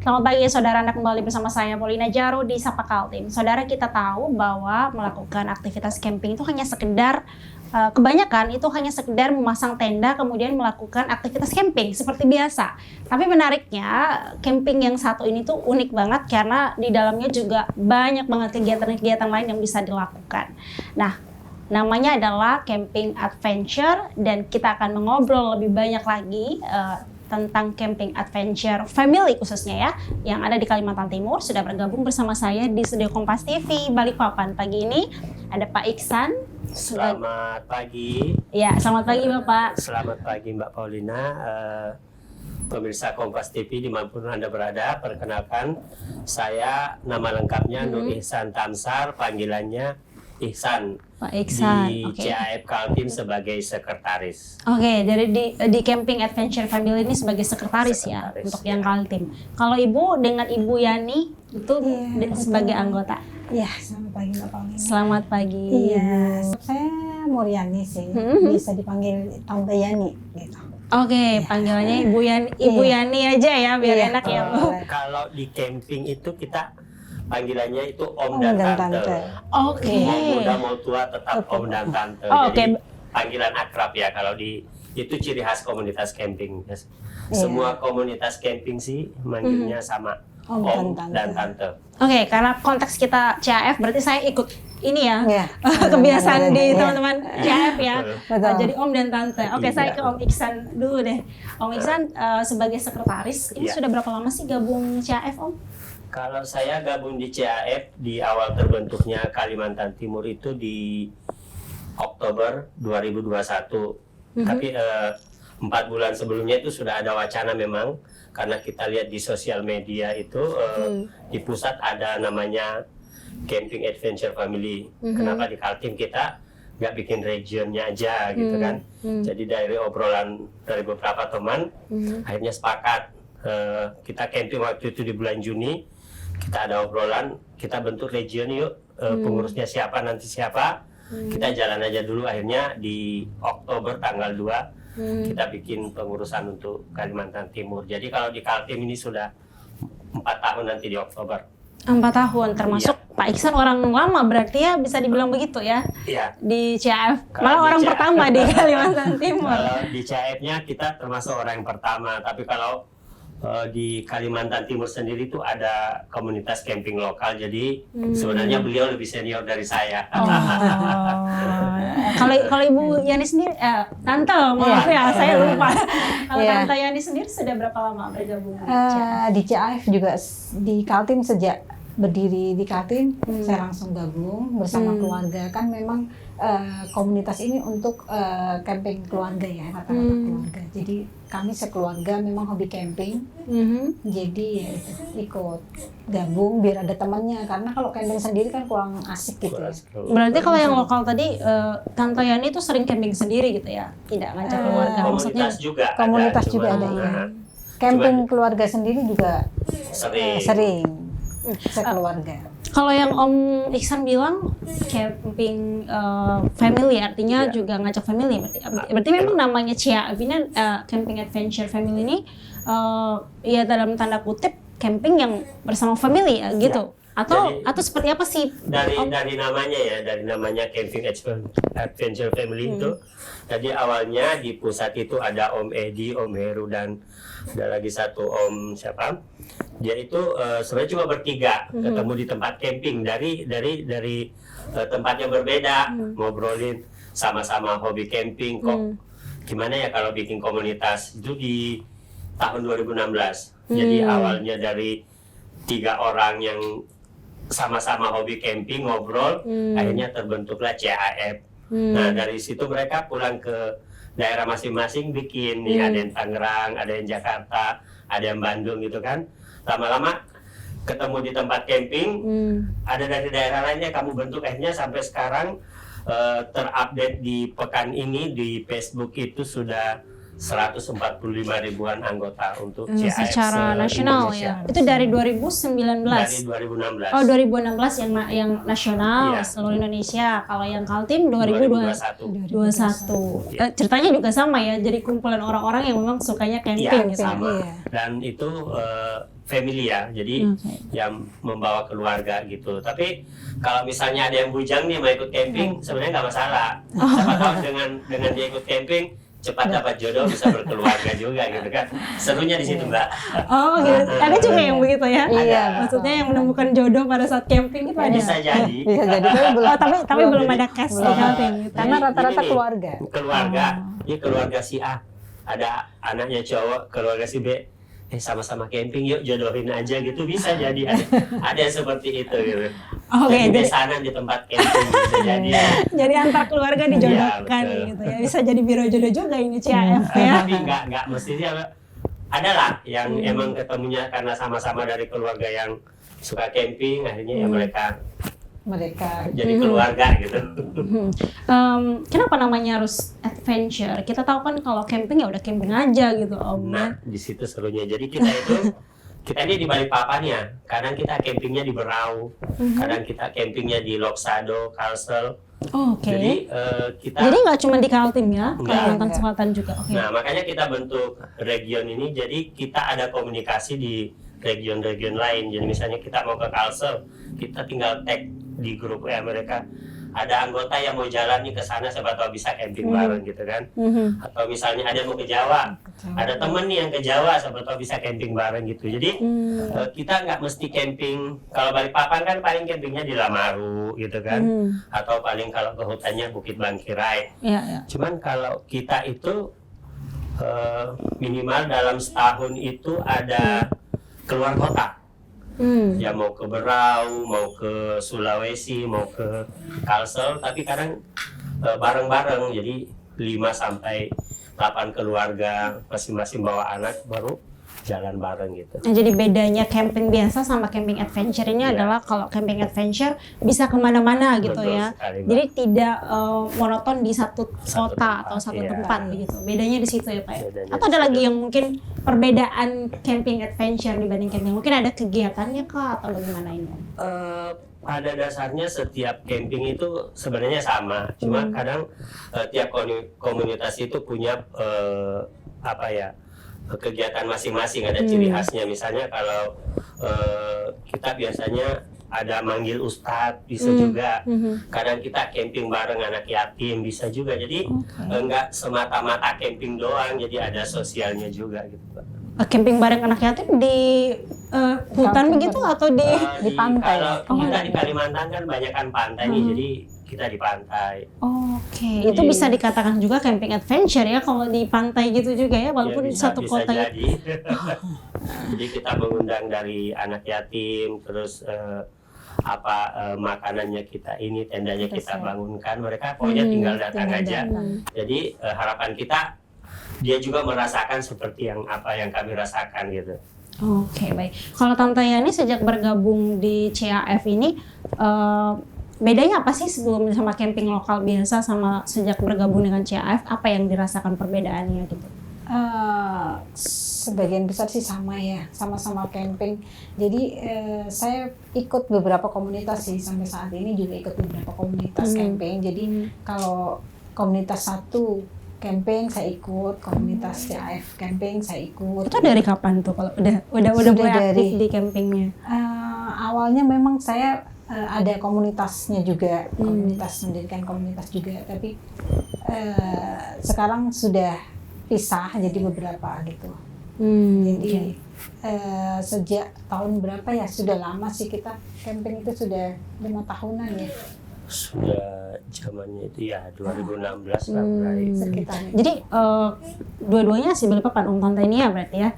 Selamat pagi saudara, Anda kembali bersama saya Paulina Jaru di Sapa Kaltim. Saudara, kita tahu bahwa melakukan aktivitas camping itu hanya sekedar kebanyakan itu hanya sekedar memasang tenda kemudian melakukan aktivitas camping seperti biasa. Tapi menariknya camping yang satu ini tuh unik banget karena di dalamnya juga banyak banget kegiatan-kegiatan lain yang bisa dilakukan. Nah, namanya adalah camping adventure dan kita akan mengobrol lebih banyak lagi tentang camping adventure family khususnya ya yang ada di Kalimantan Timur. Sudah bergabung bersama saya di studio Kompas TV Balikpapan. Pagi ini ada Pak Iksan. Selamat pagi. Ya, selamat pagi Bapak. Selamat pagi Mbak Paulina. Pemirsa Kompas TV dimanapun Anda berada, perkenalkan saya nama lengkapnya Nur Ihsan Tamsar, panggilannya Ihsan. Pak Iksan, di CAF Kaltim sebagai sekretaris. Oke, jadi di Camping Adventure Family ini sebagai sekretaris ya untuk yang Kaltim. Kalau Ibu dengan Ibu Yani itu sebagai anggota. Iya, selamat pagi Mbak Paulina. Selamat pagi. Iya, saya Muriani sih, bisa dipanggil Tante Yani gitu. Oke, panggilannya Ibu Yani aja ya biar enak ya Bu. Kalau di camping itu kita panggilannya itu Om dan Tante. Oke. Mau muda mau tua tetap Om dan Tante. Jadi panggilan akrab ya kalau di itu ciri khas komunitas camping. Semua komunitas camping sih manggilnya sama Om dan Tante. Oke, karena konteks kita CAF berarti saya ikut ini ya. Kebiasaan di teman-teman CAF ya. Jadi Om dan Tante. Oke, saya ke Om Iksan dulu deh. Om Iksan sebagai sekretaris, ini sudah berapa lama sih gabung CAF Om? Kalau saya gabung di CAF di awal terbentuknya Kalimantan Timur itu di Oktober 2021. Tapi 4 bulan sebelumnya itu sudah ada wacana memang karena kita lihat di sosial media itu di pusat ada namanya Camping Adventure Family. Kenapa di Kaltim kita nggak bikin regionnya aja gitu kan? Jadi dari obrolan dari beberapa teman akhirnya sepakat kita camping waktu itu di bulan Juni. Kita ada obrolan, kita bentuk region yuk, pengurusnya siapa, nanti siapa. Kita jalan aja dulu, akhirnya di Oktober tanggal 2, kita bikin pengurusan untuk Kalimantan Timur. Jadi kalau di Kaltim ini sudah 4 tahun nanti di Oktober. 4 tahun, termasuk Pak Iksan orang lama berarti ya, bisa dibilang begitu ya? Iya. Di CAF, malah orang pertama di Kalimantan Timur. Kalau di CAF-nya kita termasuk orang yang pertama, tapi kalau di Kalimantan Timur sendiri itu ada komunitas camping lokal, jadi sebenarnya beliau lebih senior dari saya. Kalau Ibu Yani sendiri, Tante, maaf ya, saya lupa. Kalau Tante Yani sendiri sudah berapa lama bergabung? Di CAF juga di Kaltim sejak berdiri di Kaltim, saya langsung gabung bersama keluarga. Kan memang komunitas ini untuk camping keluarga ya, rata-rata keluarga. Jadi kami sekeluarga memang hobi camping, jadi ya ikut gabung biar ada temannya. Karena kalau camping sendiri kan kurang asik gitu ya. Berarti kalau yang lokal tadi, Tante Yani itu sering camping sendiri gitu ya? Tidak ngajak keluarga? Komunitas juga ada ya. Camping keluarga sendiri juga sering sekeluarga. Kalau yang Om Iksan bilang camping family artinya juga ngajak family berarti memang namanya CAF ini Camping Adventure Family ini ya dalam tanda kutip camping yang bersama family ya gitu. Atau seperti apa sih? Dari namanya ya, dari namanya Camping Adventure Family itu. Jadi awalnya di pusat itu ada Om Edi, Om Heru, dan ada lagi satu Om siapa? Dia itu sebenarnya cuma bertiga ketemu di tempat camping dari tempat yang berbeda, ngobrolin sama-sama hobi camping kok. Gimana ya kalau bikin komunitas itu di tahun 2016. Jadi awalnya dari 3 orang yang sama-sama hobi camping ngobrol, akhirnya terbentuklah CAF. Nah dari situ mereka pulang ke daerah masing-masing bikin, nih ada yang Tangerang, ada yang Jakarta, ada yang Bandung gitu kan. Lama-lama ketemu di tempat camping, ada dari daerah lainnya kamu bentuk, akhirnya sampai sekarang terupdate di pekan ini di Facebook itu sudah 145 ribuan anggota untuk CAF secara nasional se-Indonesia. ya. Itu dari 2019. Dari 2016. Oh, 2016 yang nasional Iya. seluruh Indonesia. Kalau yang Kaltim 2021. 2021. Ceritanya juga sama ya. Jadi kumpulan orang-orang yang memang sukanya camping gitu. sama. Iya. Dan itu family ya, jadi Oke. yang membawa keluarga gitu. Tapi kalau misalnya ada yang bujang nih mau ikut camping, sebenarnya nggak masalah. Siapa tahu dengan dia ikut camping, cepat dapat jodoh, bisa berkeluarga juga gitu kan. Serunya di situ, Mbak. Oh gitu. Ada juga yang begitu ya? Iya, Maksudnya yang menemukan jodoh pada saat camping itu ada? Bisa jadi. Bisa jadi tapi belum. Oh, tapi belum ada Jadi, case di belum. Kaltim gitu. Karena Jadi rata-rata gini nih, keluarga. Keluarga, ya keluarga si A, ada anaknya cowok, keluarga si B, sama-sama camping yuk jodohin aja gitu, bisa jadi ada yang seperti itu gitu. Oke, Jadi jadi besanan di tempat camping bisa jadi. jadi antar keluarga dijodohkan Iya, betul. gitu ya. Bisa jadi biro jodoh juga ini CAF ya. Tapi nggak mesti sih, ada lah yang emang ketemunya karena sama-sama dari keluarga yang suka camping, akhirnya ya mereka jadi keluarga gitu. Kenapa namanya harus adventure? Kita tahu kan kalau camping ya udah camping aja gitu Om. Nah, di situ serunya. Jadi kita ini di Balikpapan ya. Kadang kita campingnya di Berau, kadang kita campingnya di Loksado, Kalsel. Oke. Jadi kita Jadi nggak cuma di Kaltim ya, Nggak. Kalimantan Selatan juga. Oke. Nah, makanya kita bentuk region ini, jadi kita ada komunikasi di region-region lain. Jadi misalnya kita mau ke Kalsel, kita tinggal tag di grup mereka. Ada anggota yang mau jalan nih ke sana, siapa tahu bisa camping bareng gitu kan. Atau misalnya ada mau ke Jawa, ada temen nih yang ke Jawa, siapa tahu bisa camping bareng gitu. Jadi kita nggak mesti camping. Kalau Balikpapan kan paling campingnya di Lamaru gitu kan. Atau paling kalau ke hutannya Bukit Bangkirai. Iya, ya. Cuman kalau kita itu minimal dalam setahun itu ada keluar kota. Ya mau ke Berau, mau ke Sulawesi, mau ke Kalsel, tapi kadang bareng-bareng. Jadi 5 sampai 8 keluarga masing-masing bawa anak baru jalan bareng gitu. Nah, jadi bedanya camping biasa sama camping adventure ini Iya. adalah kalau camping adventure bisa kemana-mana gitu Betul ya. sekali, Mbak. Jadi tidak monoton di satu Satu kota tempat, atau satu iya. tempat begitu. Bedanya di situ ya Pak. ya? Bedanya Atau di ada situ. lagi yang mungkin perbedaan camping adventure dibanding camping? Mungkin ada kegiatannya kah atau bagaimana ini? Pada dasarnya setiap camping itu sebenarnya sama, cuma kadang tiap komunitas itu punya kegiatan masing-masing, ada ciri khasnya. Misalnya kalau kita biasanya ada manggil ustadz, bisa juga. Kadang kita camping bareng anak yatim, bisa juga. Jadi enggak semata-mata camping doang, jadi ada sosialnya juga gitu, Pak. Camping bareng anak yatim di hutan Kampung begitu atau di Di pantai. Kalau kita di Kalimantan kan banyak kan pantai nih, jadi kita di pantai. Oke, itu bisa dikatakan juga camping adventure ya kalau di pantai gitu juga ya, walaupun Ya, satu kota ya. jadi. Jadi kita mengundang dari anak yatim, terus makanannya kita ini, tendanya kita bangunkan, mereka pokoknya tinggal datang aja. Jadi harapan kita dia juga merasakan seperti yang kami rasakan gitu. Oke, baik. Kalau Tante Yani sejak bergabung di CAF ini, bedanya apa sih sebelum sama camping lokal biasa sama sejak bergabung dengan CAF? Apa yang dirasakan perbedaannya gitu? Sebagian besar sih sama ya, sama-sama camping. Jadi saya ikut beberapa komunitas sih, sampai saat ini juga ikut beberapa komunitas camping. Jadi kalau komunitas satu camping saya ikut, komunitas CAF camping saya ikut. Itu dari kapan tuh kalau udah Sudah mulai aktif dari- di campingnya? Awalnya memang saya ada komunitasnya juga, komunitas mendirikan komunitas juga, tapi sekarang sudah pisah jadi beberapa gitu. Jadi sejak tahun berapa ya, sudah lama sih kita camping, itu sudah 5 tahunan ya Sudah zamannya itu ya 2016 lah mulai. sekitarnya. Jadi dua-duanya sih Balikpapan, Om Tante ini ya berarti ya?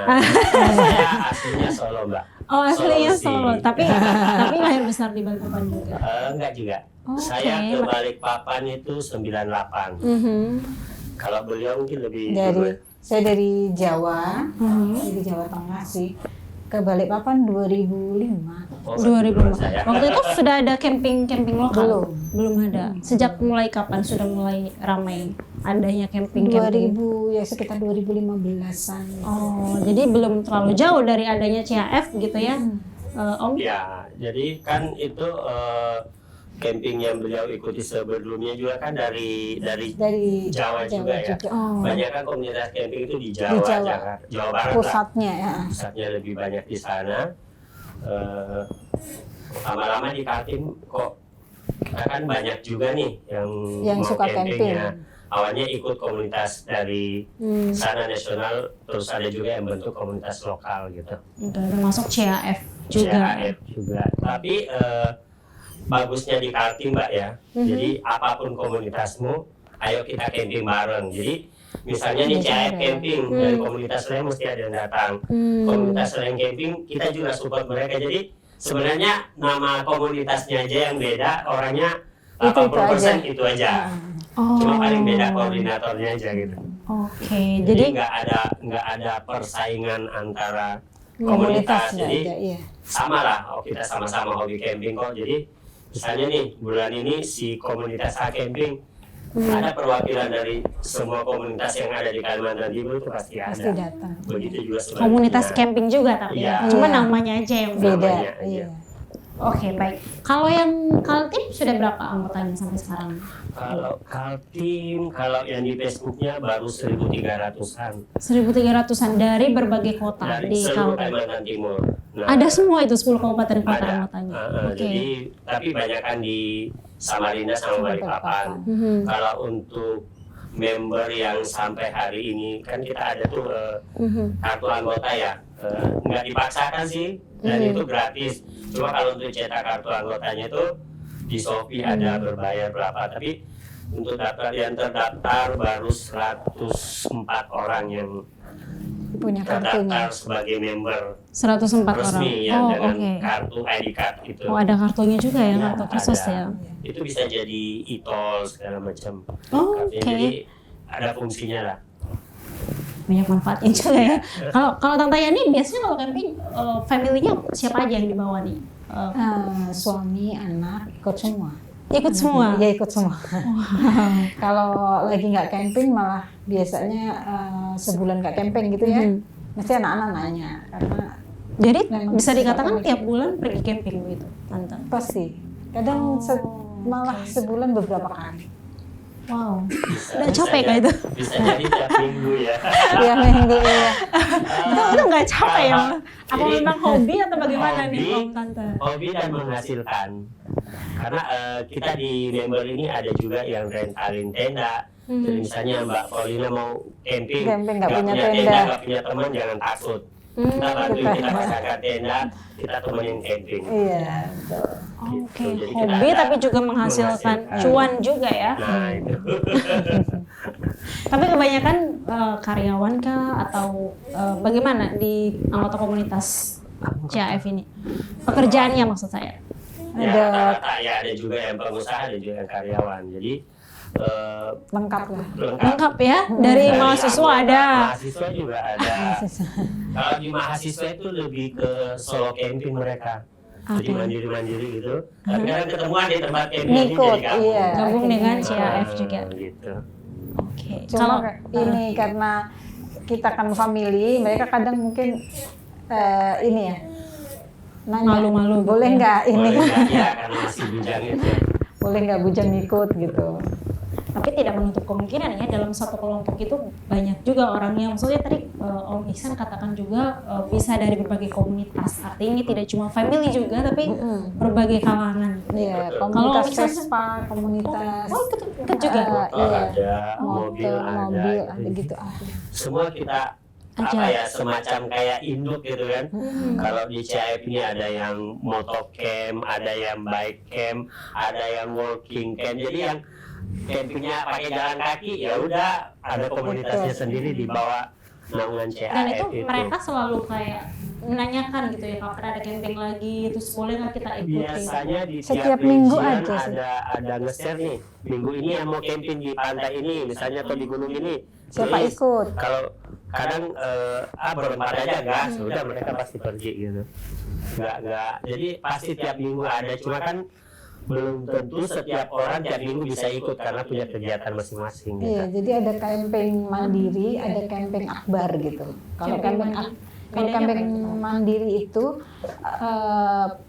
Nah, saya aslinya Solo, Mbak. Oh aslinya Sulawesi. Solo, tapi lahir besar di Balikpapan juga. Enggak juga. Oke. Saya ke Balikpapan itu 98. Kalau beliau mungkin lebih dulu. Saya dari Jawa, dari Jawa Tengah sih. ke Balikpapan 2005. Oh, 2005. saya. Waktu itu sudah ada camping lokal? Belum. Belum ada. Sejak mulai kapan sudah mulai ramai adanya camping? Ya sekitar 2015-an. Oh, jadi belum terlalu jauh dari adanya CAF gitu ya, Om? Ya, jadi kan itu camping yang beliau ikuti sebelumnya juga kan dari Jawa juga ya. Oh. Banyak kan komunitas camping itu di Di Jawa, Jawa. Jawa Barat lah. Pusatnya ya. Pusatnya lebih banyak di sana. Lama-lama di Kaltim kok kita kan banyak juga nih yang mau suka camping. ya. Awalnya ikut komunitas dari sana nasional, terus ada juga yang bentuk komunitas lokal gitu. Udah masuk CAF juga. CAF juga. Tapi bagusnya di Kaltim Mbak ya. Jadi apapun komunitasmu, ayo kita camping bareng. Jadi misalnya nih CAF camping dari komunitas lain mesti ada yang datang. Komunitas lain camping kita juga support mereka. Jadi sebenarnya nama komunitasnya aja yang beda, orangnya 80% itu aja. Oh. Cuma paling beda koordinatornya aja gitu. Oke, Jadi jadi nggak ada persaingan antara komunitas. nggak Jadi ada, iya. sama lah, kita sama-sama hobi camping kok. Jadi misalnya nih bulan ini si komunitas A camping ada perwakilan dari semua komunitas yang ada di Kalimantan Timur itu pasti ada. Pasti datang. Begitu juga sebaliknya. komunitas camping juga tapi Iya. ya. Cuma Iya. namanya aja yang Beda. Namanya aja. Iya. Oke, baik. Kalau yang Kaltim sudah berapa anggotanya sampai sekarang? Kalau Kaltim, kalau yang di Facebooknya baru 1.300-an 1.300-an dari berbagai kota dari di seluruh Kaltim. Kalimantan Timur. Nah, Ada semua itu 10 kabupaten kota ada. anggotanya. Oke. Jadi tapi banyak kan di Samarinda sama Balikpapan. Mhm. Kalau untuk member yang sampai hari ini kan kita ada tuh Mhm. kartu anggota ya, nggak dipaksakan sih dan itu gratis. Cuma kalau untuk cetak kartu anggotanya itu di Shopee ada berbayar berapa, tapi untuk daftar yang terdaftar baru 104 orang yang Punya kartunya. terdaftar sebagai member 104 orang. resmi ya Oh, dengan oke. kartu ID card gitu. Oh, ada kartunya juga ya, Ya, kartu khusus ada. ya. Itu bisa jadi e-tol segala macam. Oh, Kartunya oke. Jadi ada fungsinya lah. Banyak manfaatnya juga ya. Kalau Tante Yani biasanya kalau camping family-nya siapa aja yang dibawa nih? Suami, anak, ikut semua. Ikut semua. Iya, ikut semua. Kalau lagi nggak camping malah biasanya sebulan nggak camping gitu ya. Mesti anak-anak nanya karena Jadi Memang bisa dikatakan suka tiap bulan pergi camping gitu, Tante. pasti. Kadang malah sebulan beberapa kali. Wow. Udah Bisa capek jadi- kah itu? Bisa jadi tiap minggu ya. Iya minggu ya. Itu nggak capek ya? Apa Jadi- memang hobi atau bagaimana nih, Hobi. Om Tante? Hobi dan menghasilkan. Karena kita di member ini ada juga yang rentalin tenda. Jadi misalnya Mbak Paulina mau camping, Camping, nggak punya tenda, tenda. nggak punya teman, jangan takut. Kita bantuin, kita pasangkan tenda, kita temenin camping. Iya. Betul. Oke, Jadi kita hobi ada tapi juga menghasilkan menghasilkan. cuan juga ya. Nah itu. Tapi kebanyakan karyawan kah atau bagaimana di anggota komunitas CAF ini? Pekerjaannya maksud saya. Ya, Ada rata-rata ya ada juga yang pengusaha, ada juga yang karyawan. Jadi lengkap lah. Lengkap ya, dari mahasiswa anggota, ada. Mahasiswa juga ada. Kalau di mahasiswa itu lebih ke solo camping mereka. Jadi Oke. mandiri-mandiri gitu. Tapi kadang ketemuan di tempat camping Ngikut, jadi gabung. iya. Gabung dengan Nah, CAF juga. Gitu. Oke. Cuma Kalau ini karena kita kan family, mereka kadang mungkin ini ya nanya, Malu-malu gitu boleh ya. nggak ini, Boleh nggak? Ya karena masih bujang itu. boleh nggak bujang ikut gitu. tapi tidak menutup kemungkinan ya dalam satu kelompok itu banyak juga orang yang maksudnya tadi Om Ihsan katakan juga bisa dari berbagai komunitas. Artinya ini tidak cuma family juga tapi berbagai kalangan. Iya, Betul. komunitas Kalau misalnya- Vespa, komunitas Oh, ikut juga. Motor iya. ada, mobil mobil ada. ada gitu. Semua kita Aja. apa ya semacam kayak induk gitu kan. Kalau di CAF ini ada yang motocamp, ada yang bike camp, ada yang walking camp. Jadi yang campingnya pakai jalan kaki ya udah ada komunitasnya sendiri di bawah naungan CAF Dan itu mereka selalu kayak menanyakan gitu ya kapan ada camping lagi, terus boleh nggak kita ikut? Biasanya di Setiap tiap minggu region aja sih. ada nge-share nih. Minggu ini yang mau camping di pantai ini, misalnya atau di gunung ini. Siapa tulis. ikut? Kalau kadang berempat aja gas, udah mereka pasti pergi gitu. Nggak, jadi pasti tiap minggu ada, cuma kan belum tentu setiap orang tiap minggu bisa ikut karena punya kegiatan masing-masing gitu. Iya, jadi ada camping mandiri, ada camping akbar gitu. Kalau camping mandiri itu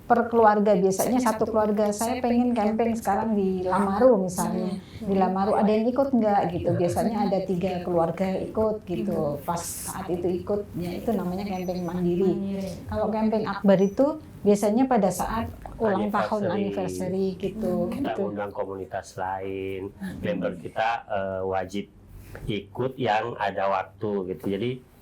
per keluarga, biasanya satu keluarga saya pengen camping sekarang di Lamaru misalnya. Di Lamaru ada yang ikut nggak gitu? Biasanya ada 3 keluarga ikut gitu. Pas saat itu ikut, ya itu namanya camping mandiri. Kalau camping akbar itu biasanya pada saat ulang tahun anniversary gitu. Kita undang komunitas lain, member kita wajib ikut yang ada waktu gitu. Jadi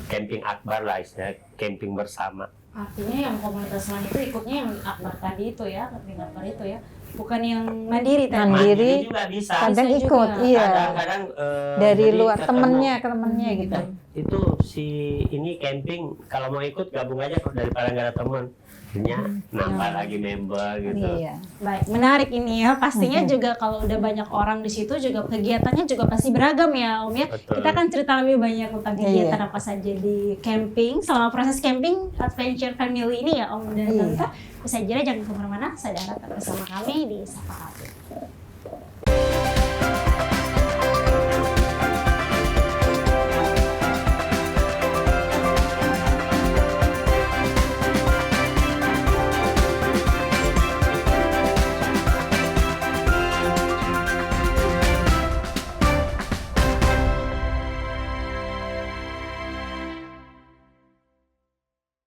camping akbar lah istilahnya, camping bersama. Artinya yang komunitas lain itu ikutnya yang akbar tadi itu ya, camping akbar itu ya, bukan yang mandiri tadi. Mandiri juga bisa. kadang Bisa ikut, juga. iya. Kadang-kadang Dari jadi luar ketemu. temennya ke temennya gitu. Itu si ini camping kalau mau ikut gabung aja kok, daripada nggak ada teman. Akhirnya nambah lagi member gitu. Iya. Baik, menarik ini ya. Pastinya juga kalau udah banyak orang di situ juga kegiatannya juga pasti beragam ya, Om ya. Betul. Kita akan cerita lebih banyak tentang kegiatan Iya. apa saja di camping selama proses camping Adventure Family ini ya, Om dan Iya. Tante. Bisa jadi jangan kemana-mana, saudara tetap bersama kami di Sapa Kaltim.